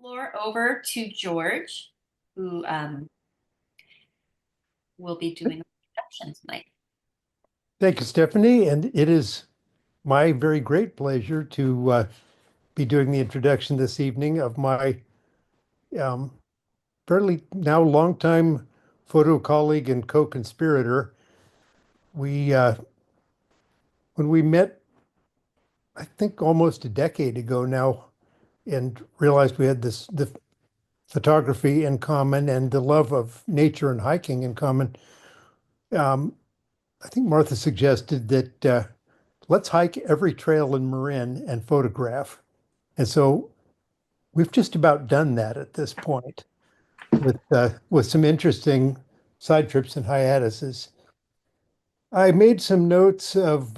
floor over to George, who will be doing the introduction tonight. Thank you, Stephanie. And it is my very great pleasure to be doing the introduction this evening of my um, fairly now longtime photo colleague and co-conspirator. We, when we met, I think almost a decade ago now, and realized we had the photography in common and the love of nature and hiking in common. Um, I think Martha suggested that let's hike every trail in Marin and photograph. And so we've just about done that at this point with some interesting side trips and hiatuses. I made some notes of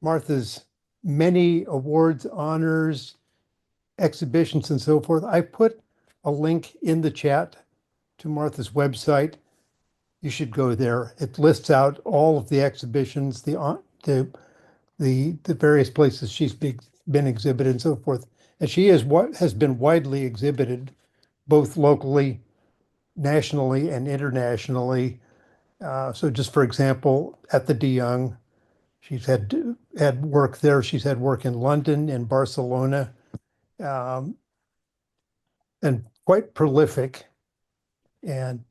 Martha's many awards, honors, exhibitions, and so forth. I put a link in the chat to Martha's website. You should go there. It lists out all of the exhibitions, the various places she's been exhibited and so forth. And she is what has been widely exhibited, both locally, nationally, and internationally. So just for example, at the De Young, she's had work there. She's had work in London, in Barcelona, um, and quite prolific, and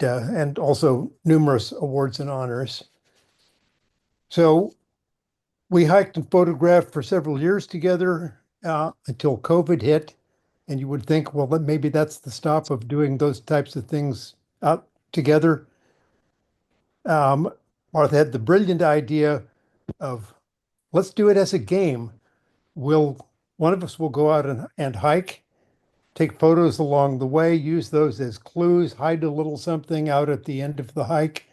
also numerous awards and honors. So we hiked and photographed for several years together until COVID hit. And you would think, well, maybe that's the stop of doing those types of things out together. Um, Martha had the brilliant idea of let's do it as a game. One of us will go out and hike, take photos along the way, use those as clues, hide a little something out at the end of the hike.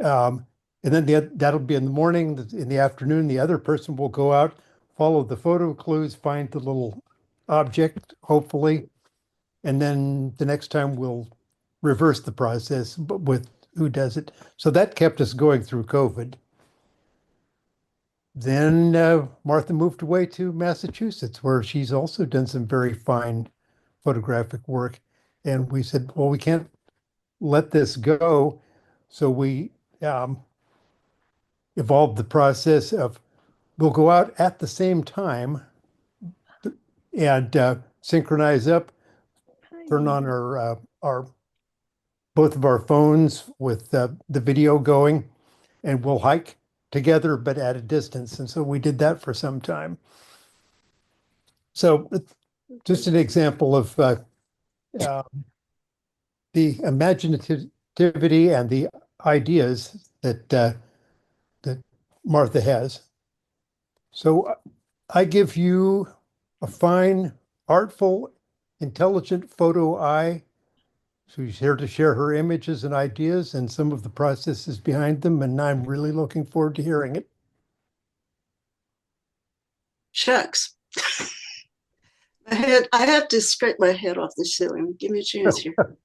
Um, and then that'll be in the morning. In the afternoon, the other person will go out, follow the photo clues, find the little object, hopefully. And then the next time we'll reverse the process but with who does it. So that kept us going through COVID. Then Martha moved away to Massachusetts, where she's also done some very fine photographic work. And we said, well, we can't let this go. So we evolved the process of we'll go out at the same time and synchronize up, turn on our both of our phones with the video going, and we'll hike together but at a distance. And so we did that for some time. So just an example of uh, the imaginativity and the ideas that Martha has. So I give you a fine, artful, intelligent photo eye. She's here to share her images and ideas and some of the processes behind them, and I'm really looking forward to hearing it. Shucks. I have to scrape my head off the ceiling. Give me a chance here.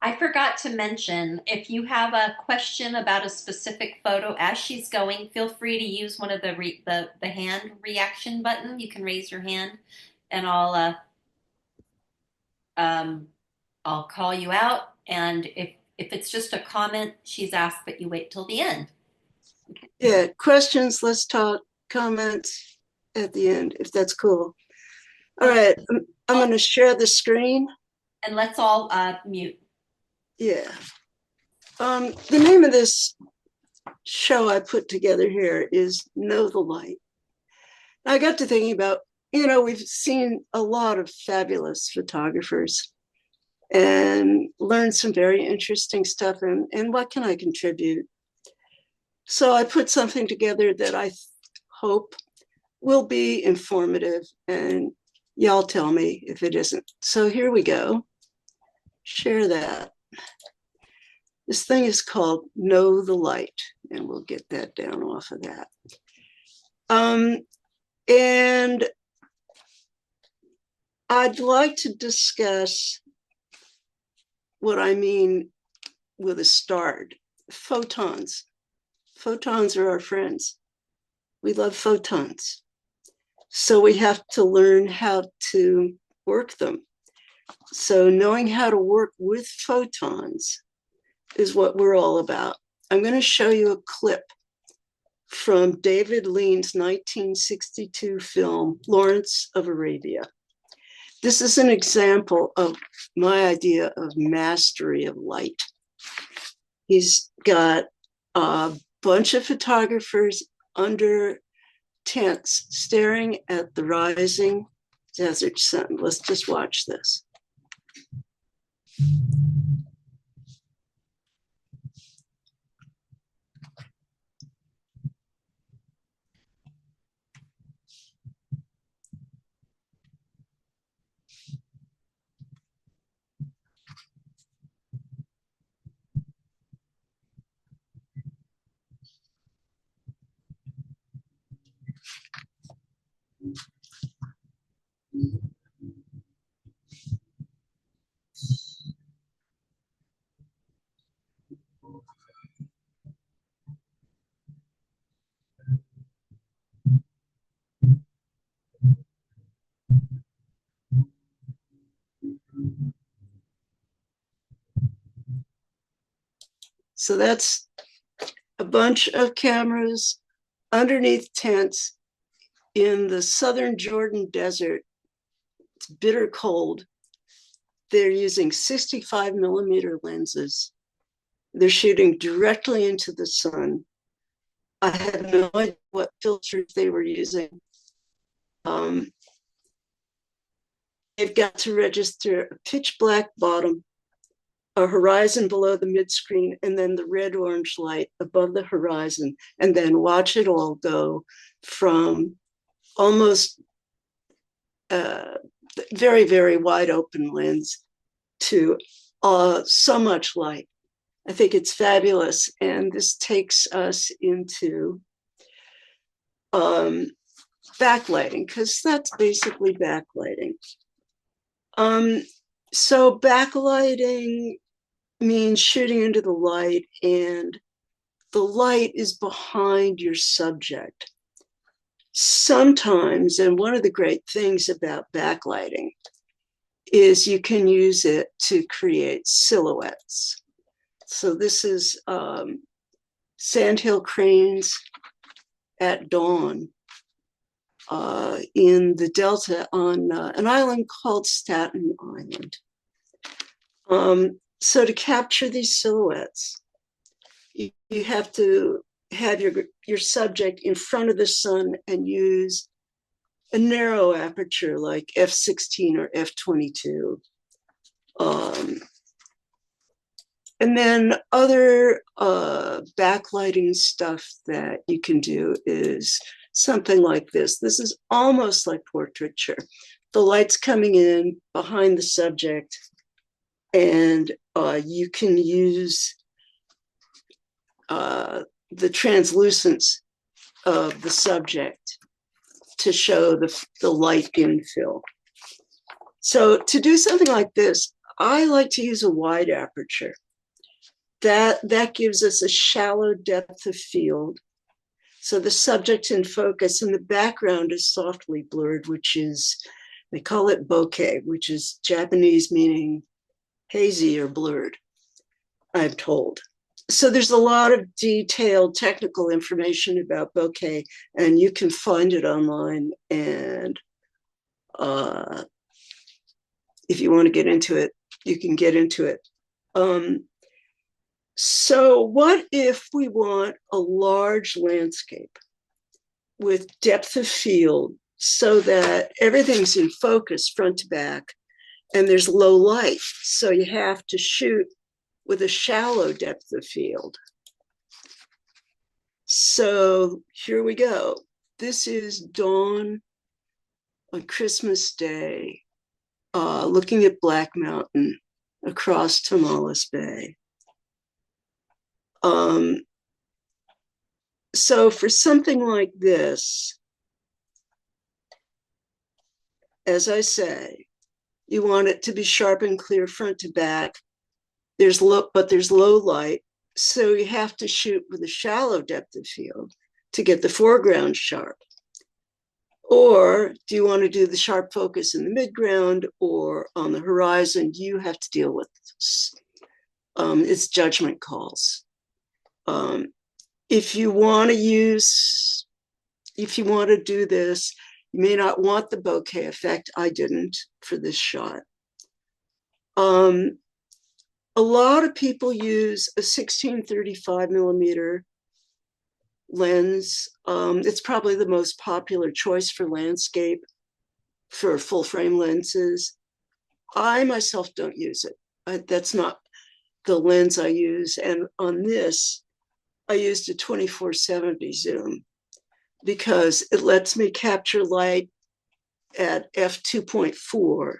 I forgot to mention, if you have a question about a specific photo as she's going, feel free to use one of the hand reaction button. You can raise your hand, and I'll call you out. And if it's just a comment, she's asked that you wait till the end. Okay. Yeah, questions, let's talk, comments at the end, if that's cool. All right, I'm going to share the screen. And let's all mute. Yeah. The name of this show I put together here is Know the Light. I got to thinking about, we've seen a lot of fabulous photographers and learned some very interesting stuff. And what can I contribute? So I put something together that I hope will be informative, and y'all tell me if it isn't. So here we go. Share that. This thing is called Know the Light, and we'll get that down off of that. And I'd like to discuss what I mean with a start. Photons. Photons are our friends. We love photons. So we have to learn how to work them So knowing how to work with photons is what we're all about. I'm going to show you a clip from David Lean's 1962 film, Lawrence of Arabia. This is an example of my idea of mastery of light. He's got a bunch of photographers under tents staring at the rising desert sun. Let's just watch this. So that's a bunch of cameras underneath tents in the southern Jordan desert. It's bitter cold. They're using 65 millimeter lenses. They're shooting directly into the sun. I have no idea what filters they were using. They've got to register a pitch black bottom, a horizon below the mid screen, and then the red orange light above the horizon, and then watch it all go from almost very, very wide open lens to so much light. I think it's fabulous. And this takes us into backlighting, because that's basically backlighting. So backlighting means shooting into the light, and the light is behind your subject. Sometimes, and one of the great things about backlighting is you can use it to create silhouettes. So this is sandhill cranes at dawn in the Delta on an island called Staten Island. So to capture these silhouettes, you have to have your subject in front of the sun and use a narrow aperture like f/16 or f/22. And then other backlighting stuff that you can do is something like this. This is almost like portraiture. The light's coming in behind the subject, and you can use the translucence of the subject to show the light infill. So to do something like this, I like to use a wide aperture. That gives us a shallow depth of field. So the subject's in focus and the background is softly blurred, which is, they call it bokeh, which is Japanese meaning hazy or blurred, I'm told. So there's a lot of detailed technical information about bokeh, and you can find it online. And if you want to get into it, you can get into it. So what if we want a large landscape with depth of field so that everything's in focus front to back and there's low light? So you have to shoot with a shallow depth of field. So here we go. This is dawn on Christmas Day, looking at Black Mountain across Tomales Bay. So for something like this, as I say, you want it to be sharp and clear front to back. There's low light, so you have to shoot with a shallow depth of field to get the foreground sharp. Or do you want to do the sharp focus in the midground or on the horizon? You have to deal with this. It's judgment calls. If you want to do this, you may not want the bokeh effect. I didn't for this shot. A lot of people use a 16-35 millimeter lens. It's probably the most popular choice for landscape for full frame lenses. I myself don't use it. That's not the lens I use. And on this, I used a 2470 zoom because it lets me capture light at f2.4.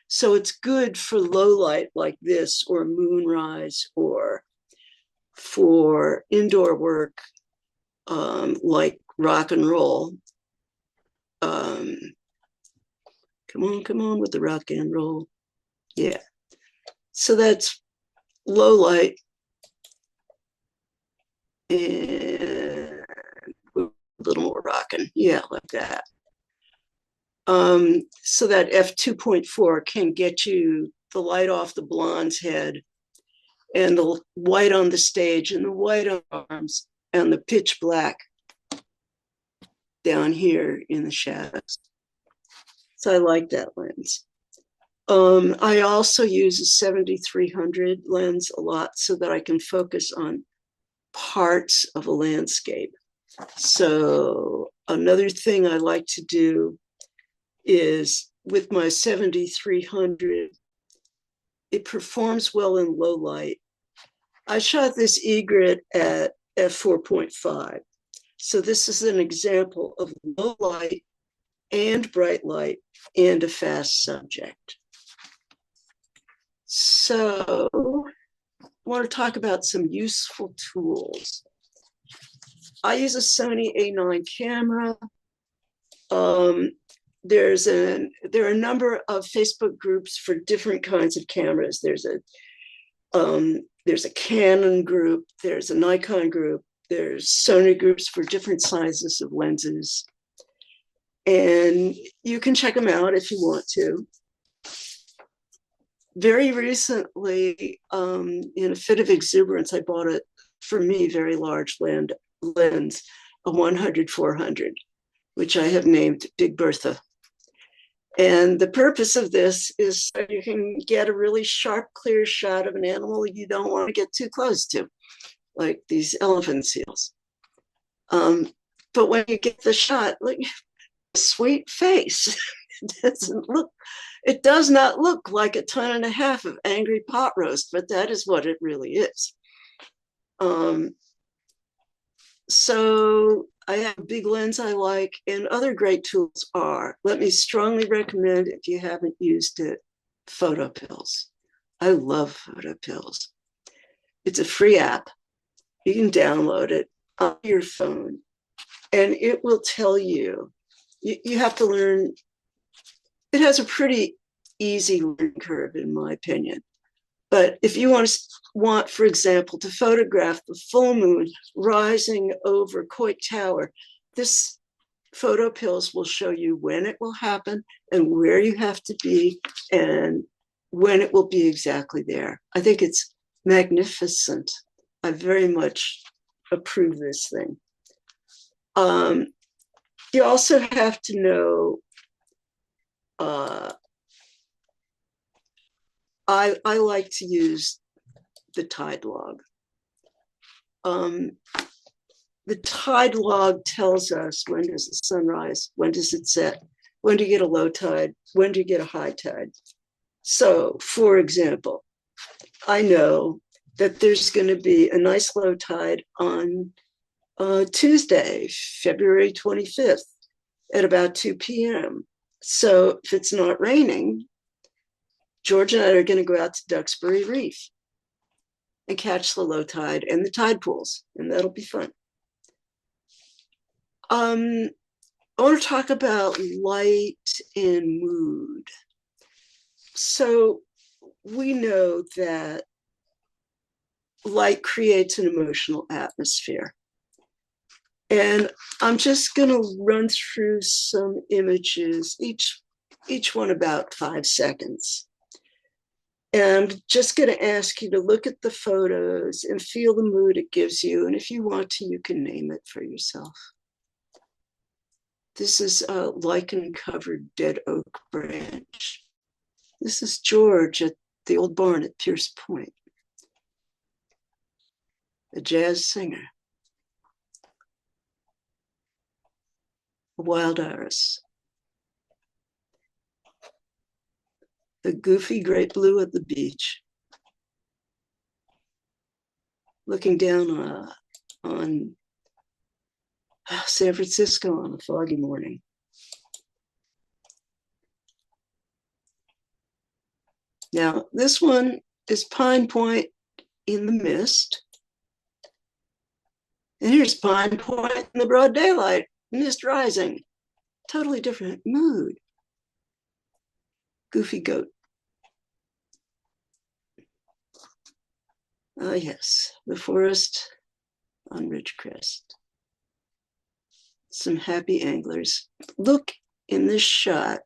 So it's good for low light like this or moonrise or for indoor work like rock and roll. Come on with the rock and roll. Yeah. So that's low light and a little more rocking. Yeah, like that. So that f2.4 can get you the light off the blonde's head and the white on the stage and the white arms and the pitch black down here in the shadows. So I like that lens. I also use a 7300 lens a lot so that I can focus on parts of a landscape. So another thing I like to do is with my 7300, it performs well in low light. I shot this egret at f4.5. So this is an example of low light and bright light and a fast subject. So I want to talk about some useful tools. I use a Sony A9 camera. There are a number of Facebook groups for different kinds of cameras. There's a Canon group, there's a Nikon group, there's Sony groups for different sizes of lenses. And you can check them out if you want to. Very recently, in a fit of exuberance, I bought a, for me, very large lens, a 100-400, which I have named Big Bertha. And the purpose of this is so you can get a really sharp, clear shot of an animal you don't want to get too close to, like these elephant seals. But when you get the shot, look, sweet face. It does not look like a ton and a half of angry pot roast, but that is what it really is. So I have a big lens I like, and other great tools are, let me strongly recommend, if you haven't used it, Photo Pills. I love Photo Pills. It's a free app. You can download it on your phone, and it will tell you, you have to learn. It has a pretty easy learning curve, in my opinion. But if you want, for example, to photograph the full moon rising over Coit Tower, this Photo Pills will show you when it will happen and where you have to be and when it will be exactly there. I think it's magnificent. I very much approve this thing. You also have to know, I like to use the tide log. The tide log tells us when does the sun rise, when does it set, when do you get a low tide, when do you get a high tide. So, for example, I know that there's going to be a nice low tide on Tuesday, February 25th at about 2 p.m. So if it's not raining, George and I are going to go out to Duxbury Reef and catch the low tide and the tide pools, and that'll be fun. I want to talk about light and mood. So we know that light creates an emotional atmosphere. And I'm just going to run through some images, each one about 5 seconds. And I'm just going to ask you to look at the photos and feel the mood it gives you. And if you want to, you can name it for yourself. This is a lichen-covered dead oak branch. This is George at the old barn at Pierce Point, a jazz singer. A wild iris. The goofy great blue at the beach, looking down on San Francisco on a foggy morning. Now, this one is Pine Point in the mist. And here's Pine Point in the broad daylight, mist rising. Totally different mood. Goofy goat. Ah, yes, the forest on Ridgecrest. Some happy anglers. Look in this shot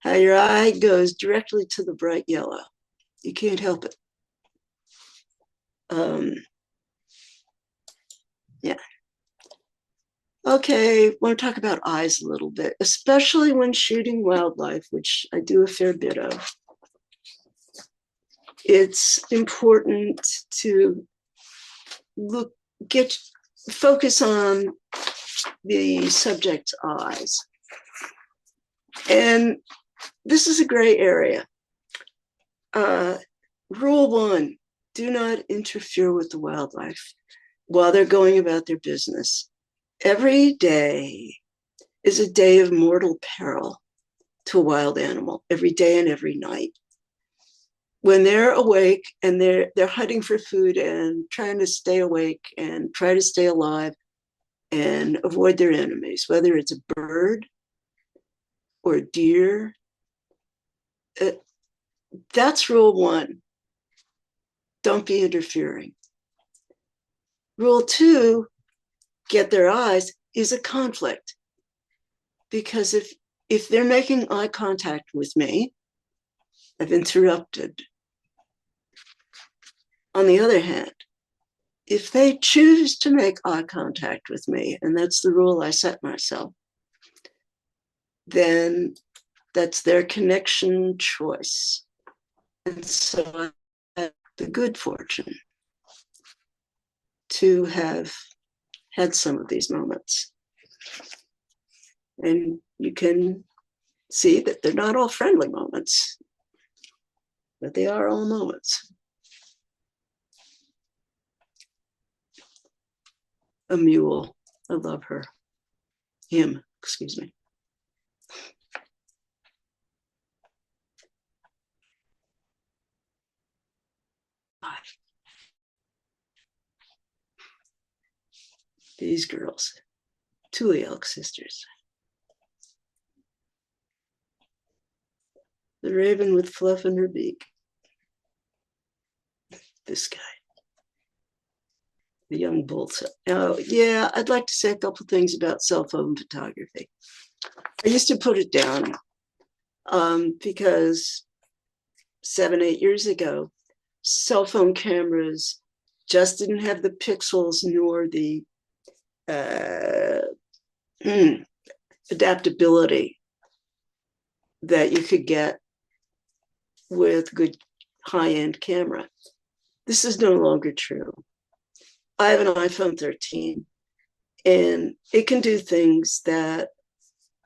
how your eye goes directly to the bright yellow. You can't help it. Yeah. Okay, want to talk about eyes a little bit, especially when shooting wildlife, which I do a fair bit of. It's important to focus on the subject's eyes. And this is a gray area. Rule 1, do not interfere with the wildlife while they're going about their business. Every day is a day of mortal peril to a wild animal, every day and every night. When they're awake and they're hunting for food and trying to stay awake and try to stay alive and avoid their enemies, whether it's a bird or a deer, that's rule 1. Don't be interfering. Rule 2, get their eyes, is a conflict. Because if they're making eye contact with me, I've interrupted. On the other hand, if they choose to make eye contact with me, and that's the rule I set myself, then that's their connection choice. And so I have the good fortune to have had some of these moments. And you can see that they're not all friendly moments, but they are all moments. A mule, I love her. Him, excuse me. These girls, two elk sisters. The raven with fluff in her beak. This guy. The young bull. Oh, yeah, I'd like to say a couple things about cell phone photography. I used to put it down because 7, 8 years ago, cell phone cameras just didn't have the pixels nor the adaptability that you could get with good high-end camera. This is no longer true. I have an iPhone 13 and it can do things that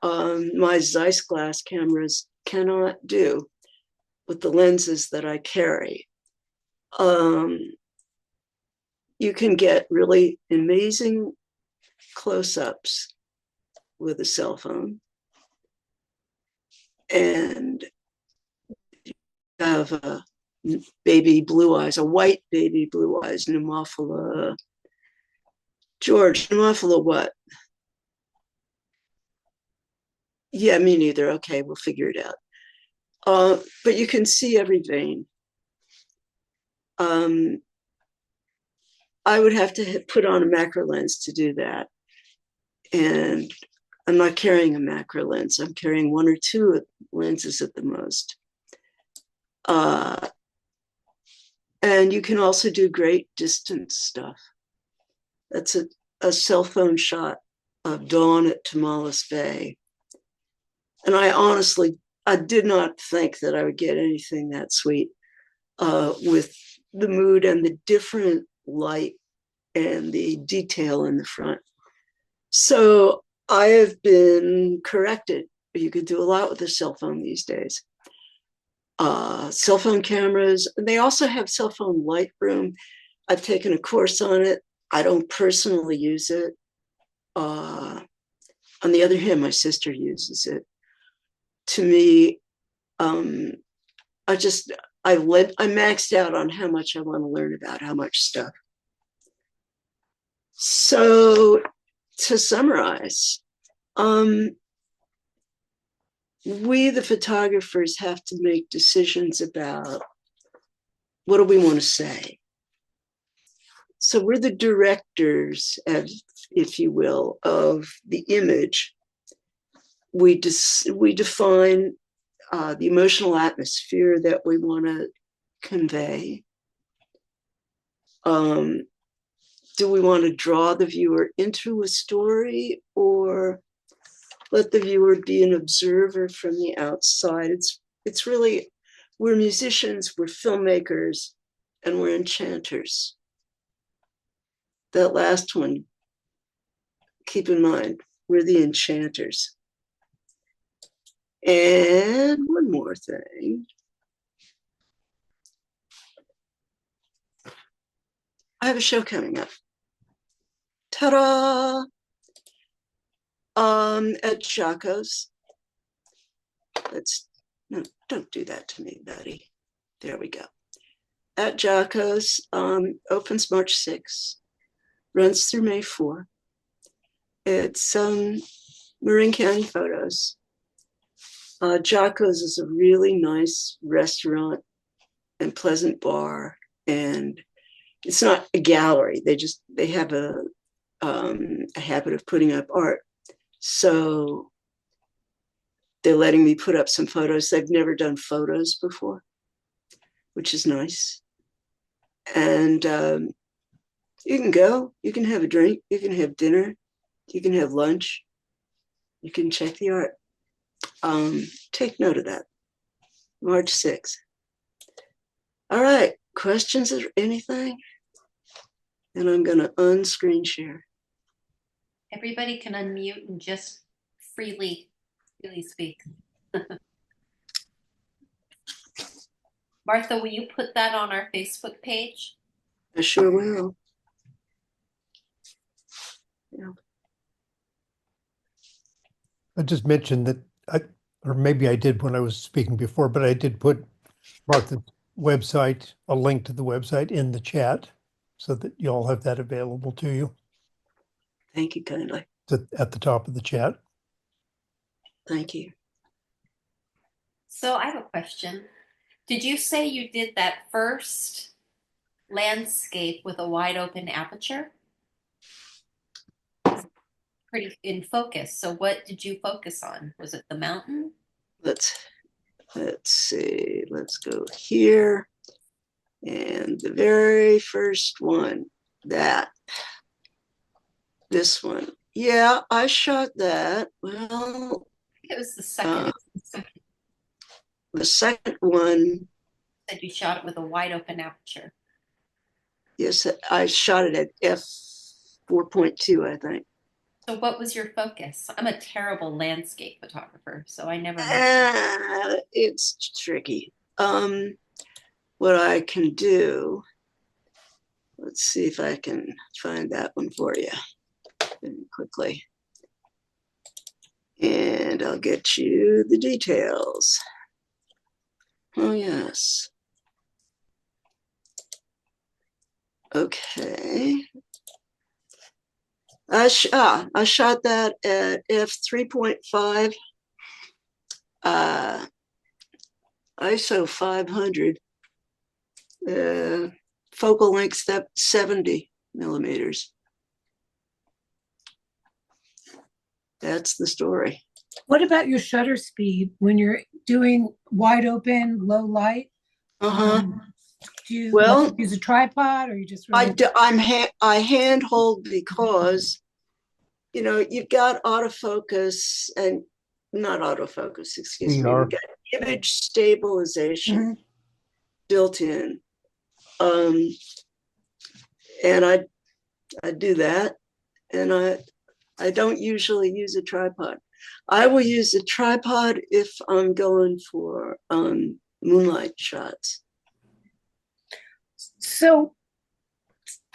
my Zeiss glass cameras cannot do with the lenses that I carry. You can get really amazing close-ups with a cell phone, and you have a baby blue eyes, a white baby blue eyes, Pneumophylla. George, Pneumophylla what? Yeah, me neither. Okay, we'll figure it out. But you can see every vein. I would have to put on a macro lens to do that. And I'm not carrying a macro lens. I'm carrying one or two lenses at the most. And you can also do great distance stuff. That's a cell phone shot of dawn at Tamales Bay. And I did not think that I would get anything that sweet with the mood and the different light and the detail in the front. So I have been corrected. You could do a lot with a cell phone these days. Cell phone cameras, they also have cell phone Lightroom. I've taken a course on it. I don't personally use it. On the other hand, my sister uses it. To me, I maxed out on how much I want to learn about how much stuff. So to summarize, we, the photographers, have to make decisions about what do we want to say. So we're the directors, if you will, of the image. We define the emotional atmosphere that we want to convey. Do we want to draw the viewer into a story or let the viewer be an observer from the outside? It's really, we're musicians, we're filmmakers, and we're enchanters. That last one, keep in mind, we're the enchanters. And one more thing. I have a show coming up. Ta-da! At Jocko's. No, don't do that to me, buddy. There we go. At Jocko's, opens March 6th, runs through May 4th. It's Marin County Photos. Jocko's is a really nice restaurant and pleasant bar, and it's not a gallery. They have a habit of putting up art. So they're letting me put up some photos. They've never done photos before, which is nice. And you can go, you can have a drink, you can have dinner, you can have lunch, you can check the art. Take note of that. March 6th. All right, questions or anything? And I'm going to unscreen share. Everybody can unmute and just freely speak. Martha, will you put that on our Facebook page? I sure will. Yeah. I just mentioned that or maybe I did when I was speaking before, but I did put Martha's website, a link to the website in the chat so that you all have that available to you. Thank you kindly. At the top of the chat. Thank you. So I have a question. Did you say you did that first landscape with a wide open aperture? Pretty in focus. So what did you focus on? Was it the mountain? Let's see. Let's go here. And the very first one, this one. Yeah, I shot that. Well, It was the second. The second one. Said you shot it with a wide open aperture. Yes, I shot it at f4.2, I think. So what was your focus? I'm a terrible landscape photographer, so I never know. It's tricky. What I can do, let's see if I can find that one for you quickly. And I'll get you the details. Oh, yes. Okay. I shot that at f3.5, ISO 500, focal length 70. millimeters. That's the story. What about your shutter speed when you're doing wide open, low light? Do you Well, use a tripod, or you just I handhold because, you know, you've got autofocus and not autofocus, excuse me. VR. You've got image stabilization Mhm. built in. And I do that, and I don't usually use a tripod. I will use a tripod if I'm going for moonlight shots. So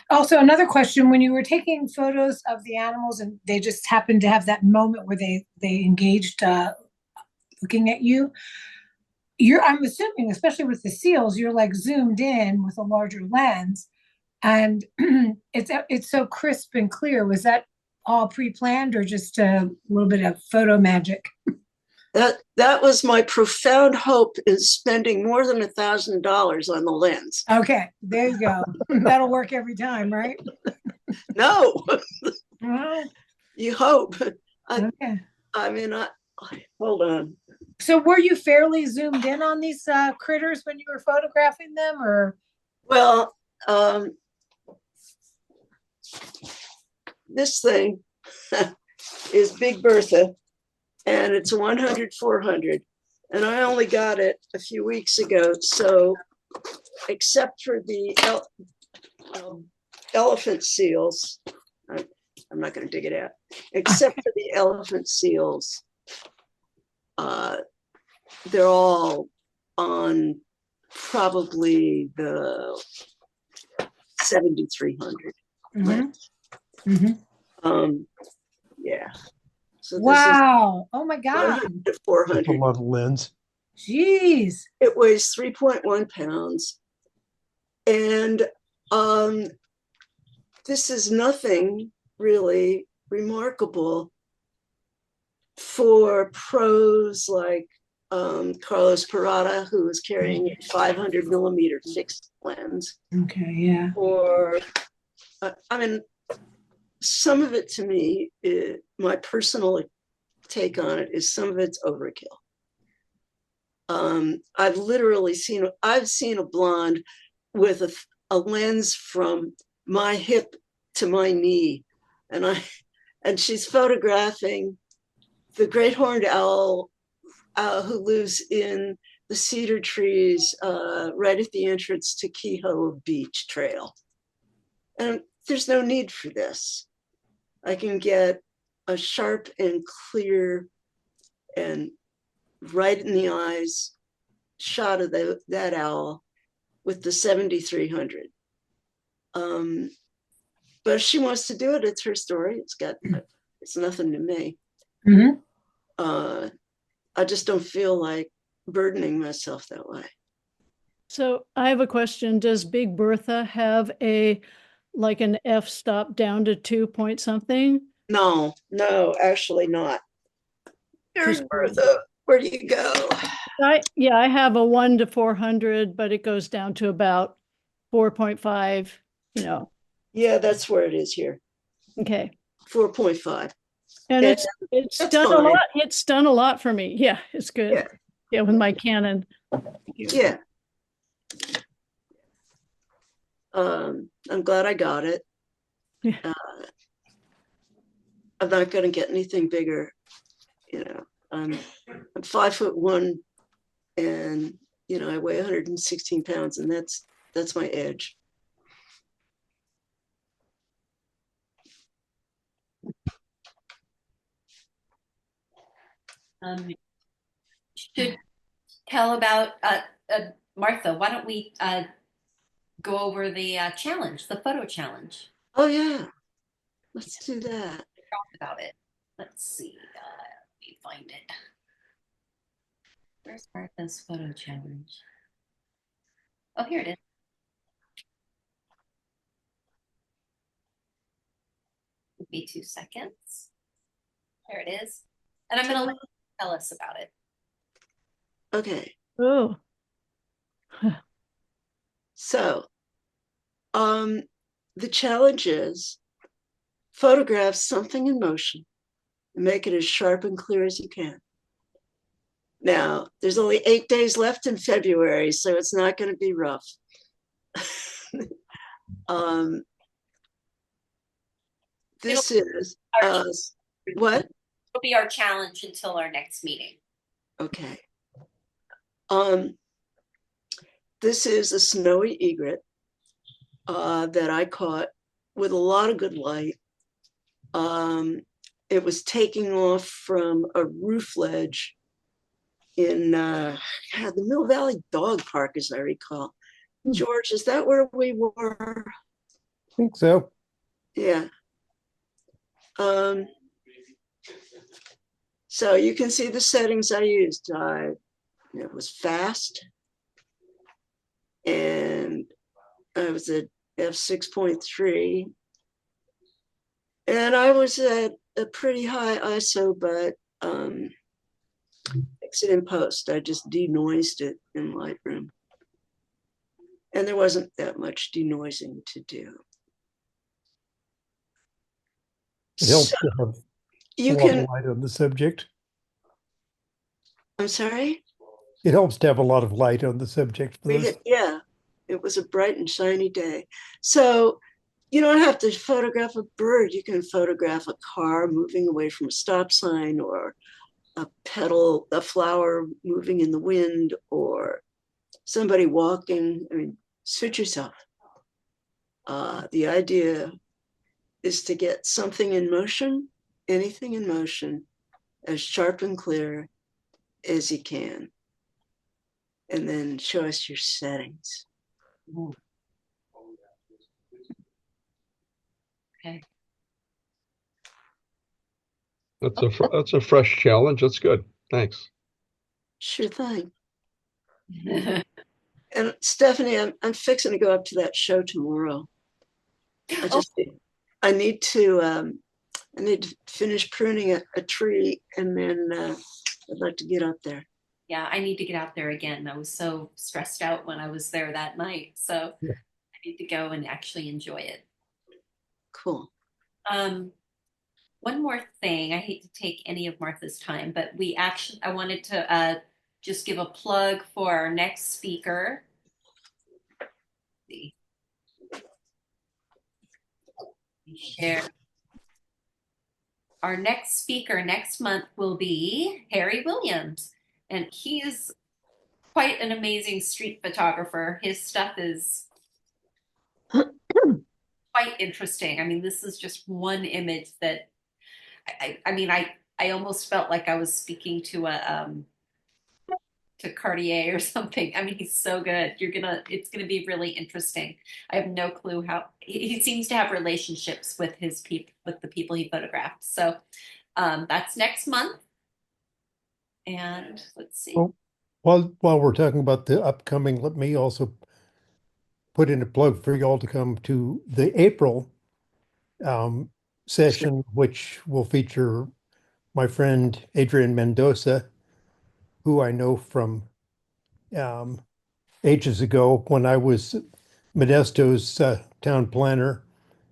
also another question, when you were taking photos of the animals and they just happened to have that moment where they engaged looking at you, I'm assuming, especially with the seals, you're like zoomed in with a larger lens, and it's so crisp and clear. Was that all pre-planned or just a little bit of photo magic? That was my profound hope, is spending more than $1,000 on the lens. Okay, there you go. That'll work every time, right? No, Well, you hope. okay. I mean, hold on. So were you fairly zoomed in on these critters when you were photographing them, or? Well, this thing is Big Bertha, and it's a 100/400, and I only got it a few weeks ago. So, except for the elephant seals, I'm not going to dig it out. Except for the elephant seals, they're all on probably the 7,300. Yeah. So Wow. Oh my God. 400. That's a lot of lens. Jeez. It weighs 3.1 pounds. And this is nothing really remarkable for pros like Carlos Parada, who is carrying a 500 millimeter fixed lens. Okay, yeah. Or, I mean, some of it to me, my personal take on it is some of it's overkill. I've seen a blonde with a lens from my hip to my knee, and she's photographing the great horned owl who lives in the cedar trees right at the entrance to Kehoe Beach Trail. And there's no need for this. I can get a sharp and clear and right in the eyes shot of that owl with the 7,300. But if she wants to do it, it's her story. It's nothing to me. Mm-hmm. I just don't feel like burdening myself that way. So I have a question. Does Big Bertha have like an f-stop down to 2 point something? No, actually not. There's Bertha. Where do you go? I have a 1 to 400, but it goes down to about 4.5, Yeah, that's where it is here. Okay. 4.5. And it's done fine. a lot. It's done a lot for me. Yeah, it's good. Yeah, with my Canon. Yeah. I'm glad I got it. Yeah. I'm not going to get anything bigger. I'm 5'1", and I weigh 116 pounds, and that's my edge. Should tell about Martha. Why don't we go over the challenge, the photo challenge? Oh yeah, let's do that. Talk about it. Let's see. Let me find it. Where's Martha's photo challenge? Oh, here it is. Give me 2 seconds. There it is. And I'm going to let you tell us about it. Okay. Oh. So, the challenge is photograph something in motion and make it as sharp and clear as you can. Now, there's only 8 days left in February, so it's not going to be rough. This is what? It'll be our challenge until our next meeting. Okay. This is a snowy egret that I caught with a lot of good light. It was taking off from a roof ledge in the Mill Valley Dog Park, as I recall. George, is that where we were? I think so. Yeah. So you can see the settings I used. It was fast, and I was at f6.3, and I was at a pretty high ISO, but fix it in post. I just denoised it in Lightroom, and there wasn't that much denoising to do. It helps So to have you a lot can. of light on the subject. I'm sorry. It helps to have a lot of light on the subject for those. Yeah, it was a bright and shiny day. So you don't have to photograph a bird. You can photograph a car moving away from a stop sign, or a flower moving in the wind, or somebody walking. I mean, suit yourself. The idea is to get something in motion, anything in motion, as sharp and clear as you can. And then show us your settings. Okay. That's a fresh challenge. That's good. Thanks. Sure thing. And Stephanie, I'm fixing to go up to that show tomorrow. I need to finish pruning a tree, and then I'd like to get up there. Yeah, I need to get out there again. I was so stressed out when I was there that night. So Yeah. I need to go and actually enjoy it. Cool. One more thing. I hate to take any of Martha's time, but I wanted to just give a plug for our next speaker. Let's see. Share. Our next speaker next month will be Harry Williams, and he is quite an amazing street photographer. His stuff is quite interesting. I mean, this is just one image that I almost felt like I was speaking to to Cartier or something. I mean, he's so good. It's gonna be really interesting. I have no clue how he seems to have relationships with with the people he photographed. So that's next month. And let's see. Well, while we're talking about the upcoming, let me also put in a plug for y'all to come to the April session, which will feature my friend Adrian Mendoza, who I know from ages ago when I was Modesto's town planner,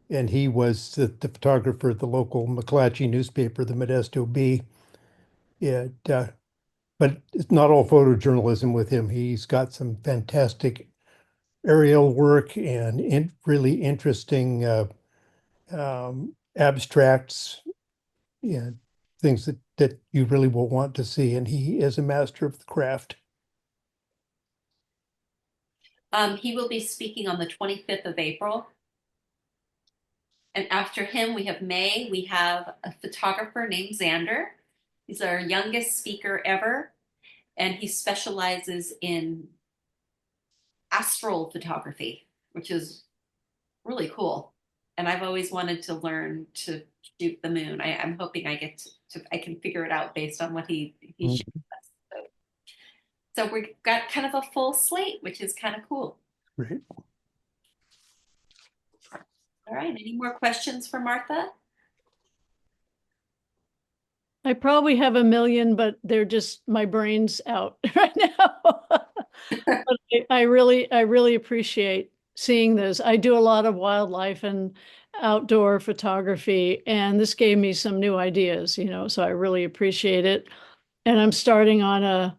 and he was the photographer at the local McClatchy newspaper, the Modesto Bee. But it's not all photojournalism with him. He's got some fantastic aerial work and really interesting abstracts, things that you really will want to see. And he is a master of the craft. He will be speaking on the 25th of April. And after him, we have May. We have a photographer named Xander. He's our youngest speaker ever, and he specializes in astral photography, which is really cool. And I've always wanted to learn to shoot the moon. I'm hoping I can figure it out based on what he shoots us. So we've got kind of a full slate, which is kind of cool. Great. All right. Any more questions for Martha? I probably have a million, but they're just my brain's out right now. But I really appreciate seeing this. I do a lot of wildlife and outdoor photography, and this gave me some new ideas, so I really appreciate it. And I'm starting on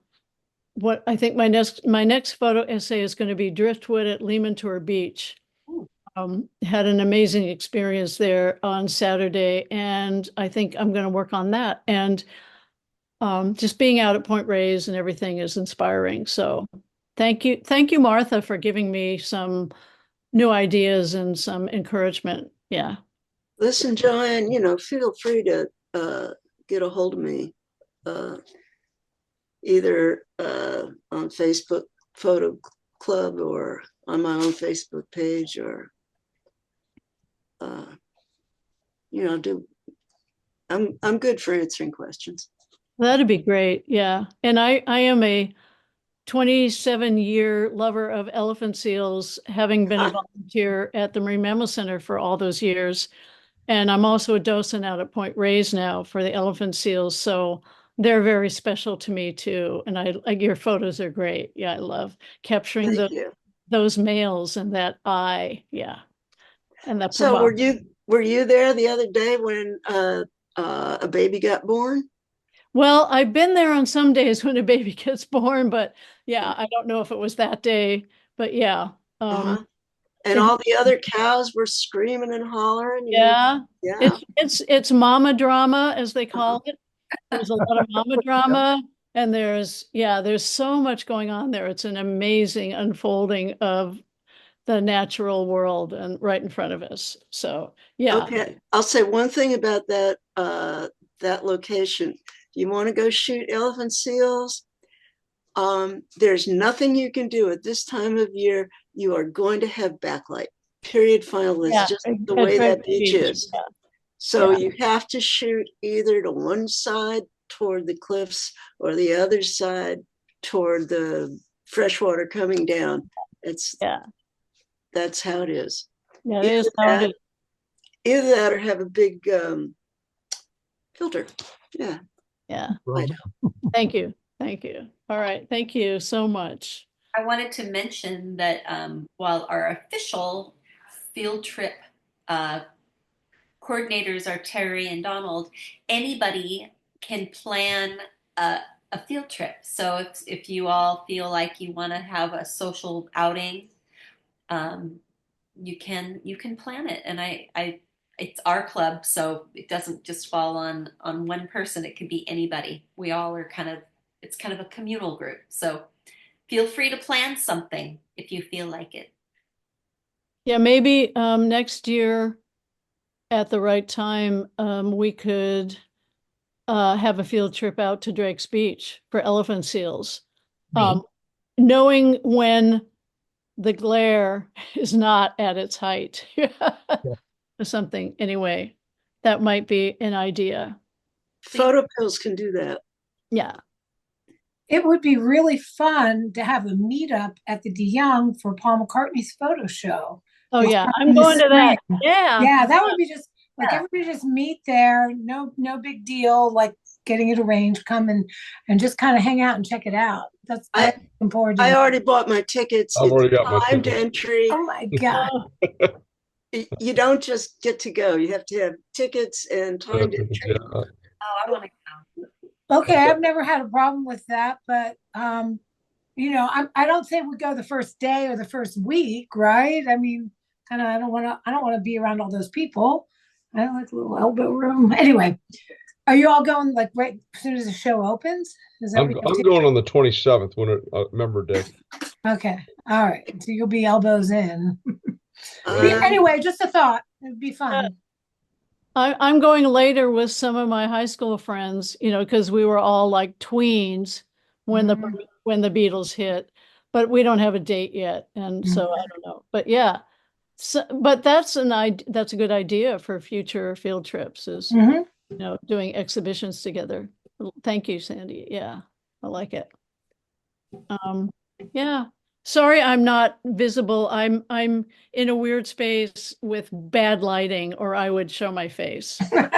what I think my next photo essay is going to be driftwood at Ture Beach. Had an amazing experience there on Saturday, and I think I'm going to work on that. And just being out at Point Reyes and everything is inspiring. So thank you, Martha, for giving me some new ideas and some encouragement. Yeah. Listen, Joanne, feel free to get a hold of me, either on Facebook Photo Club or on my own Facebook page, or I'm good for answering questions. That'd be great. Yeah. And I am a 27-year lover of elephant seals, having been a volunteer at the Marine Mammal Center for all those years. And I'm also a docent out at Point Reyes now for the elephant seals. So they're very special to me too. And your photos are great. Yeah, I love capturing Thank you. those males and that eye. Yeah. And that So were you there the other day when a baby got born? Well, I've been there on some days when a baby gets born, but yeah, I don't know if it was that day, but yeah. And all the other cows were screaming and hollering. Yeah. Yeah. It's mama drama, as they call it. There's a lot of mama drama, and there's so much going on there. It's an amazing unfolding of the natural world and right in front of us. So yeah. Okay. I'll say one thing about that location. You want to go shoot elephant seals? There's nothing you can do at this time of year. You are going to have backlight. Period. Final. It's just the way that beach is. Yeah. So you have to shoot either to one side toward the cliffs or the other side toward the freshwater coming down. That's how it is. Yeah, it is how it is. Either that or have a big filter. Yeah. Yeah. Thank you. All right. Thank you so much. I wanted to mention that while our official field trip coordinators are Terry and Donald, anybody can plan a field trip. So if you all feel like you want to have a social outing, you can plan it. And it's our club, so it doesn't just fall on one person. It could be anybody. We all are it's kind of a communal group. So feel free to plan something if you feel like it. Yeah, maybe next year at the right time, we could have a field trip out to Drake's Beach for elephant seals. Knowing when the glare is not at its height. Or something. Anyway, that might be an idea. Photo pills can do that. Yeah. It would be really fun to have a meetup at the DeYoung for Paul McCartney's photo show. Oh yeah, I'm going to that. Yeah. Yeah, that would be just like everybody just meet there. No big deal. Like getting it arranged, come and just kind of hang out and check it out. That's looking forward to. I already bought my tickets. I've already got my timed entry. Oh my God. You don't just get to go. You have to have tickets and timed entry. Yeah. Oh, I want to go. Okay, I've never had a problem with that, but I don't say we go the first day or the first week, right? I mean, kind of, I don't want to be around all those people. I don't like the little elbow room. Anyway, are you all going like right as soon as the show opens? I'm going on the 27th when member day. Okay, all right. So you'll be elbows in. Anyway, just a thought. It'd be fun. I'm going later with some of my high school friends, because we were all like tweens when the Beatles hit, but we don't have a date yet, and so I don't know. But yeah, but that's a good idea for future field trips. Is doing exhibitions together. Thank you, Sandy. Yeah, I like it. Yeah. Sorry, I'm not visible. I'm in a weird space with bad lighting, or I would show my face. Oh,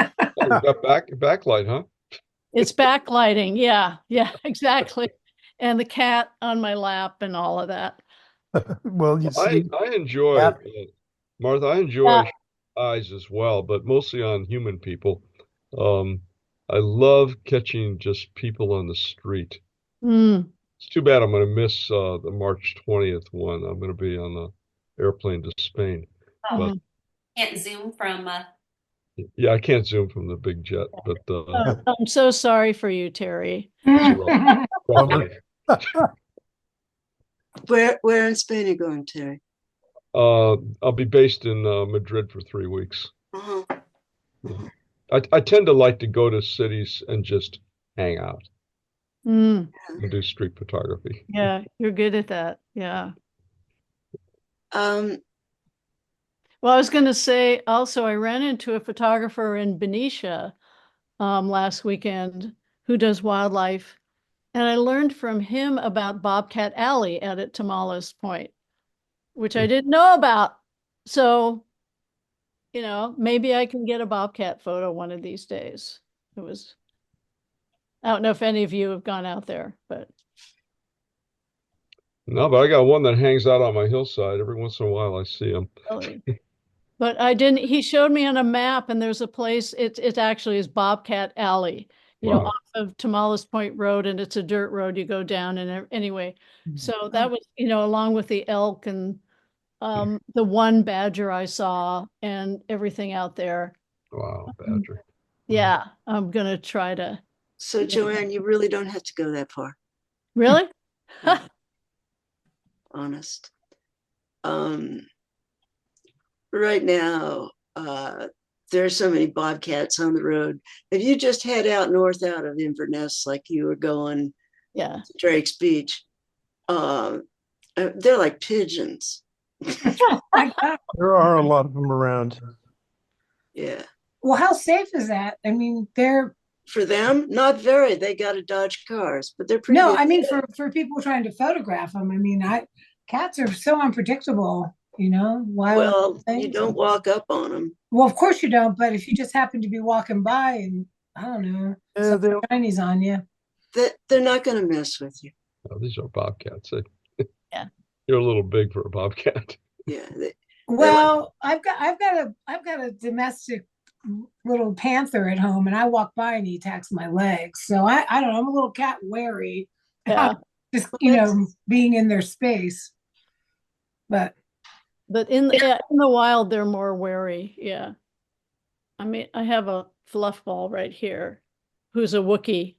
you got backlight, huh? It's backlighting. Yeah, exactly. And the cat on my lap and all of that. Well, you I see, I enjoy yeah. Martha. I Yeah. enjoy eyes as well, but mostly on human people. Um, I love catching just people on the street. Mm. It's too bad I'm going to miss the March 20th one. I'm going to be on the airplane to Spain. Oh, But Mhm. can't zoom from. yeah, I can't zoom from the big jet, but Oh, I'm so sorry for you, Terry. it's a rough Bummer. life. Where in Spain are you going, Terry? I'll be based in Madrid for 3 weeks. Uh-huh. Yeah. Uh-huh. I tend to like to go to cities and just hang out Mm. and do street photography. Yeah, you're good at that. Yeah. Um, Well, I was going to say also, I ran into a photographer in Benicia last weekend who does wildlife, and I learned from him about Bobcat Alley out at Tamales Point, which I didn't know about. So, maybe I can get a bobcat photo one of these days. It was, I don't know if any of you have gone out there, but No, but I got one that hangs out on my hillside. Every once in a while I see him. really. But I didn't, he showed me on a map and there's a place, it actually is Bobcat Alley, off Wow. of Tamales Point Road, and it's a dirt road you go down and anyway. So that Oh. was, along with the elk and the one badger I saw and everything out there. Wow, badger. Yeah, I'm gonna try to. so Joanne, you really don't have to go that far, Really? honest. Um, right now, there are so many bobcats on the road. If you just head out north out of Inverness, like you were going Yeah. to Drake's Beach, they're like pigeons. My God. There are a lot of them around. Yeah. Well, how safe is that? I mean, they're For them, not very. They got to dodge cars, but they're pretty no, good. I mean for people trying to photograph them. I mean, cats are so unpredictable, wild Well, you things. don't walk up on them. Well, of course you don't, but if you just happen to be walking by and I don't know, Yeah, some they'll Chinese on you. They're not going to mess with you. Oh, these are bobcats. Yeah. You're a little big for a bobcat. Yeah. They're like, Well, I've got a domestic little panther at home, and I walk by and he attacks my legs. So I don't know. I'm a little cat wary. Yeah. Just well, that's, being in their space. But But in the wild, they're more wary. Yeah. I mean, I have a fluff ball right here who's a Wookiee,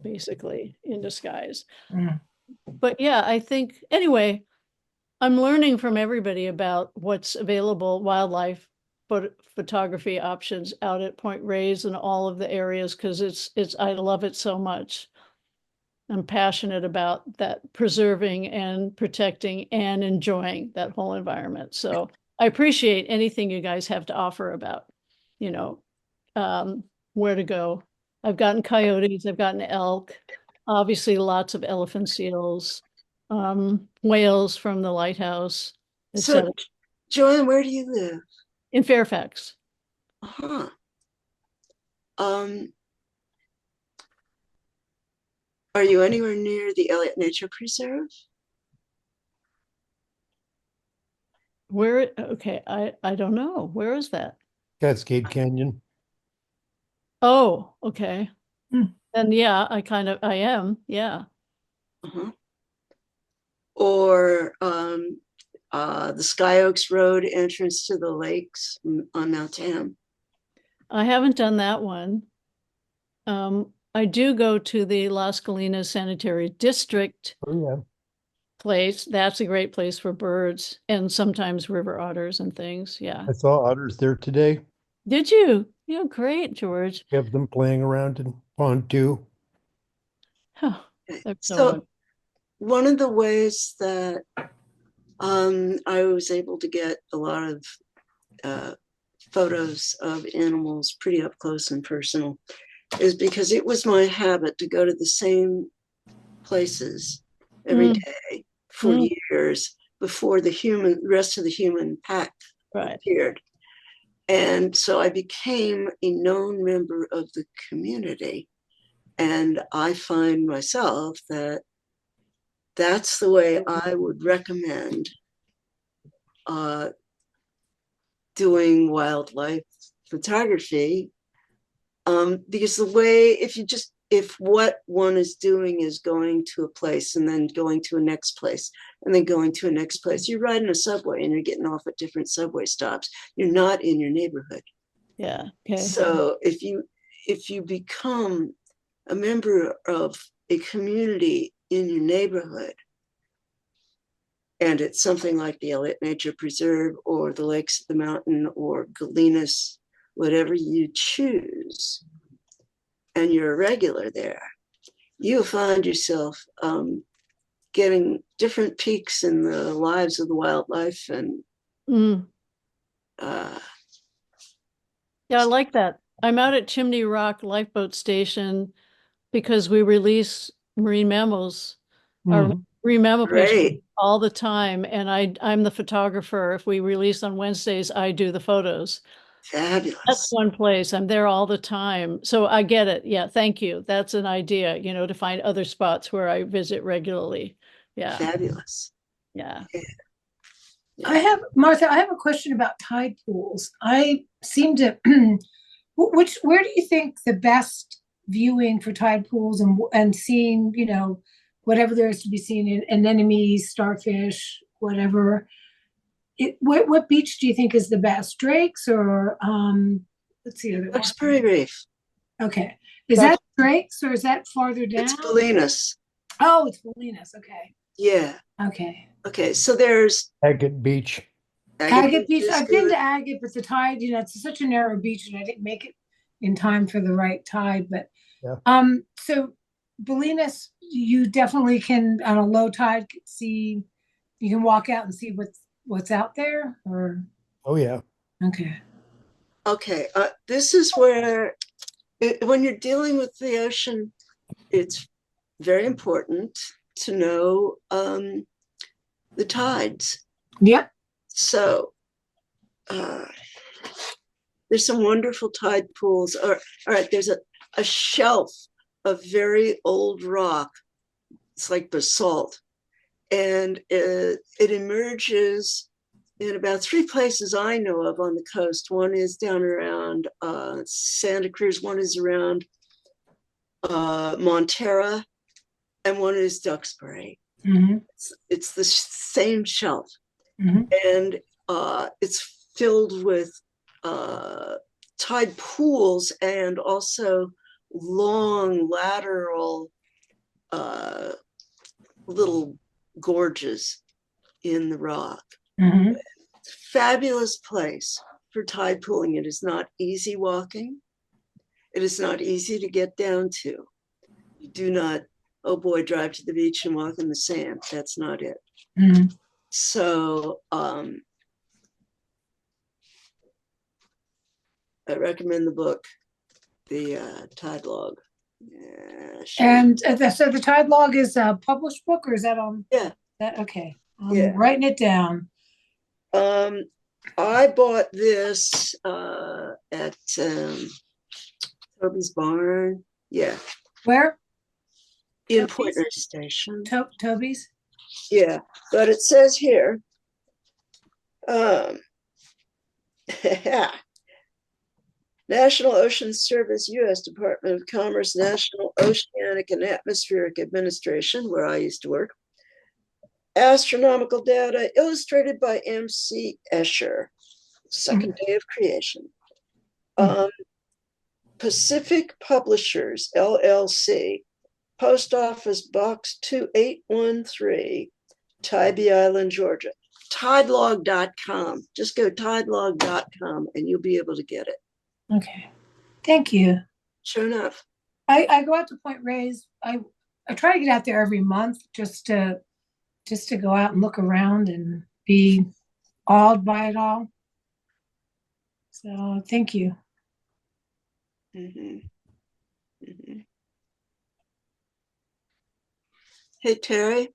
basically, in disguise. mm, But yeah, I think, anyway, I'm learning from everybody about what's available wildlife photography options out at Point Reyes and all of the areas because I love it so much. I'm passionate about that, preserving and protecting and enjoying that whole environment. So I appreciate anything you guys have to offer about, you know, where to go. I've gotten coyotes, I've gotten elk, obviously lots of elephant seals, whales from the lighthouse, so, etc. Joanne, where do you live? In Fairfax. Uh-huh. Um, are you anywhere near the Elliott Nature Preserve? Where, okay, I don't know. Where is that? Cascade Canyon. Oh, okay. mm. Then yeah, I am. Yeah. Uh-huh. Or the Sky Oaks Road entrance to the lakes on Mount Tam? I haven't done that one. I do go to the Las Colinas Sanitary District Oh, yeah. place. That's a great place for birds and sometimes river otters and things. Yeah. I saw otters there today. Did you? Yeah, great, George. We have them playing around in Pond 2. Huh, there's no So one. one of the ways that I was able to get a lot of photos of animals pretty up close and personal is because it was my habit to go to the same places every day for years before the rest of the human pack Right. appeared. And so I became a known member of the community. And I find myself that that's the way I would recommend doing wildlife photography. Because the way, if what one is doing is going to a place and then going to a next place and then going to a next place, you're riding a subway and you're getting off at different subway stops. You're not in your neighborhood. Yeah. Okay. So if you become a member of a community in your neighborhood, and it's something like the Elliott Nature Preserve or the Lakes of the Mountain or Galenas, whatever you choose, and you're a regular there, you'll find yourself getting different peaks in the lives of the wildlife. And Yeah, I like that. I'm out at Chimney Rock Lifeboat Station because we release marine mammals, our Mhm. marine mammal patients great, all the time. And I'm the photographer. If we release on Wednesdays, I do the photos. That's fabulous, one place. I'm there all the time. So I get it. Yeah, thank you. That's an idea, to find other spots where I visit regularly. Yeah, fabulous. yeah. Martha, I have a question about tide pools. I seem to, where do you think the best viewing for tide pools and seeing, whatever there is to be seen, anemones, starfish, whatever. What beach do you think is the best? Drake's or what's the other one? Duxbury Reef. Okay. Is that Drake's or is that farther down? It's Bolinas. Oh, it's Bolinas. Okay. Yeah. Okay. Okay. So there's Agate Beach. Agate Beach. is I've been good. to Agate, but the tide, it's such a narrow beach, and I didn't make it in time for the right tide. But Yeah. so Bolinas, you definitely can on a low tide see. You can walk out and see what's out there. Or Oh yeah. okay. Okay. This is where, when you're dealing with the ocean, it's very important to know the tides. Yep. So there's some wonderful tide pools. All right, there's a shelf of very old rock. It's like basalt. And it emerges in about 3 places I know of on the coast. One is down around Santa Cruz, one is around Montera, and one is Duxbury. Mm-hmm. It's the same shelf. Mm-hmm. And it's filled with tide pools and also long lateral little gorges in the rock. Mm-hmm. Fabulous place for tide pooling. It is not easy walking. It is not easy to get down to. You do not, oh boy, drive to the beach and walk in the sand. That's not it. Mm-hmm. So I recommend the book, the Tide Log. Yeah, sure. And so the tide log is a published book, or is that on? Yeah. That okay. I'm Yeah. writing it down. I bought this at Toby's Barn. Yeah. Where? In Toby's? Pointner Station. Toby's? Yeah. But it says here, National Ocean Service, U.S. Department of Commerce, National Oceanic and Atmospheric Administration, where I used to work. Astronomical data illustrated by M.C. Escher, Second Day of Creation. Pacific Publishers, LLC, Post Office Box 2813, Tybee Island, Georgia. Tidelog.com. Just go tidelog.com and you'll be able to get it. Okay. Thank you. Sure enough. I go out to Point Reyes. I try to get out there every month just to go out and look around and be awed by it all. So thank you. Mm-hmm. Mm-hmm. Hey, Terry.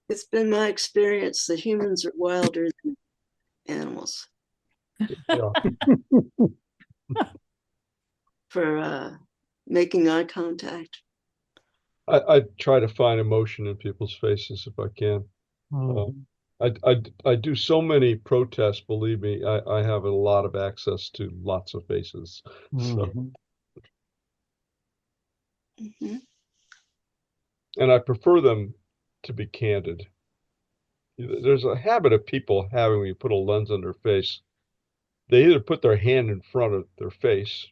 It's been my experience that humans are wilder than animals. Yeah. For making eye contact. I try to find emotion in people's faces if I can. Uh, Mhm. I do so many protests, believe me, I have a lot of access to lots of faces. So, Mhm. Mhm. and I prefer them to be candid. There's a habit of people having when you put a lens on their face. They either put their hand in front of their face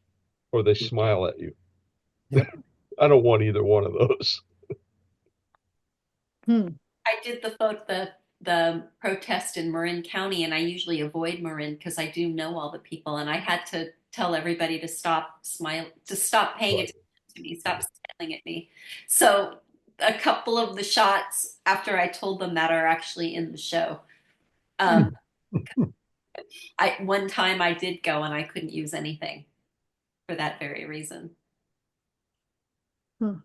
or they smile at you. Yep. I don't want either one of those. Hmm. I did the protest in Marin County, and I usually avoid Marin because I do know all the people, and I had to tell everybody to stop paying Right. attention to me, stop smiling at me. So a couple of the shots after I told them that are actually in the show. Um, I one time I did go and I couldn't use anything for that very reason. Hmm.